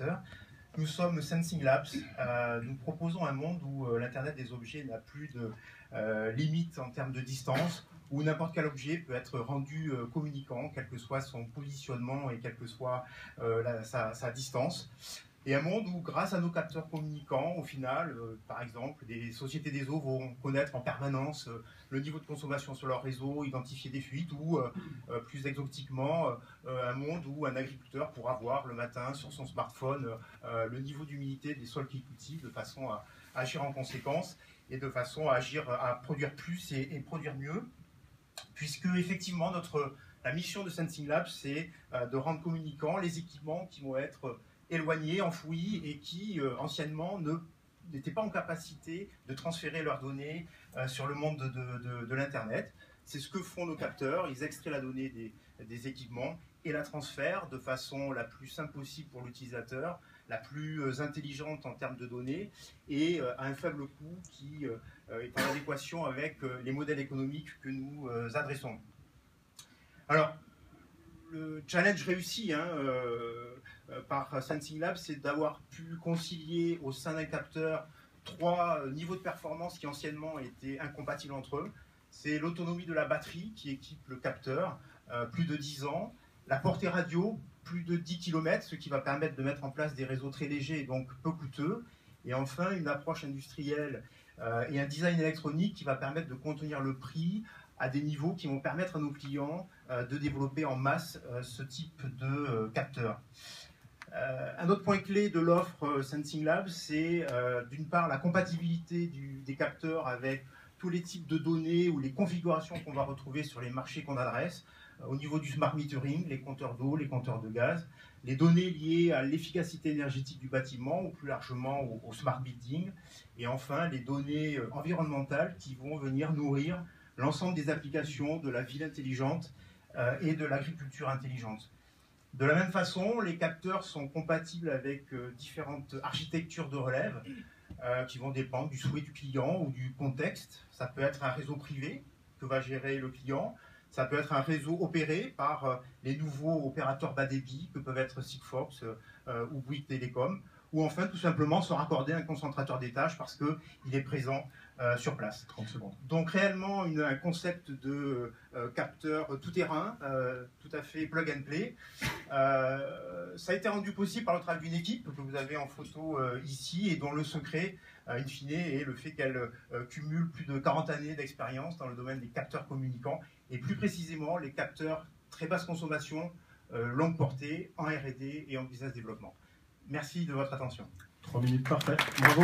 téléspectateurs. Nous sommes Sensing Labs. Nous proposons un monde où l'Internet des objets n'a plus de limite en termes de distance, où n'importe quel objet peut être rendu communicant, quel que soit son positionnement et quelle que soit sa distance. Et un monde où, grâce à nos capteurs communicants, au final, par exemple, des sociétés des eaux vont connaître en permanence le niveau de consommation sur leur réseau, identifier des fuites, ou plus exotiquement, un monde où un agriculteur pourra voir le matin sur son smartphone le niveau d'humidité des sols qu'il cultive, de façon à agir en conséquence et de façon à agir, à produire plus et produire mieux, puisque effectivement la mission de Sensing Labs, c'est de rendre communicants les équipements qui vont être éloignés, enfouis et qui anciennement n'étaient pas en capacité de transférer leurs données sur le monde de l'Internet. C'est ce que font nos capteurs. Ils extraient la donnée des équipements et la transfèrent de façon la plus simple possible pour l'utilisateur, la plus intelligente en termes de données et à un faible coût qui est en adéquation avec les modèles économiques que nous adressons. Alors, le challenge réussi par Sensing Labs, c'est d'avoir pu concilier au sein d'un capteur 3 niveaux de performance qui anciennement étaient incompatibles entre eux. C'est l'autonomie de la batterie qui équipe le capteur, plus de 10 ans, la portée radio, plus de 10 km, ce qui va permettre de mettre en place des réseaux très légers et donc peu coûteux, et enfin une approche industrielle et un design électronique qui va permettre de contenir le prix à des niveaux qui vont permettre à nos clients de développer en masse ce type de capteur. Un autre point clé de l'offre Sensing Labs, c'est d'une part la compatibilité des capteurs avec tous les types de données ou les configurations qu'on va retrouver sur les marchés qu'on adresse, au niveau du smart metering, les compteurs d'eau, les compteurs de gaz, les données liées à l'efficacité énergétique du bâtiment ou plus largement au smart building, et enfin les données environnementales qui vont venir nourrir l'ensemble des applications de la ville intelligente et de l'agriculture intelligente. De la même façon, les capteurs sont compatibles avec différentes architectures de relève qui vont dépendre du souhait du client ou du contexte. Ça peut être un réseau privé que va gérer le client, ça peut être un réseau opéré par les nouveaux opérateurs bas débit que peuvent être Sigfox ou Bouygues Télécom, ou enfin tout simplement se raccorder à un concentrateur des tâches parce qu'il est présent sur place. 30 secondes. Donc réellement un concept de capteur tout-terrain, tout à fait plug and play. Ça a été rendu possible par le travail d'une équipe que vous avez en photo ici et dont le secret, in fine, est le fait qu'elle cumule plus de 40 années d'expérience dans le domaine des capteurs communicants et plus précisément les capteurs très basse consommation, longue portée, en R&D et en business développement. Merci de votre attention. 3 minutes, parfait. Bravo.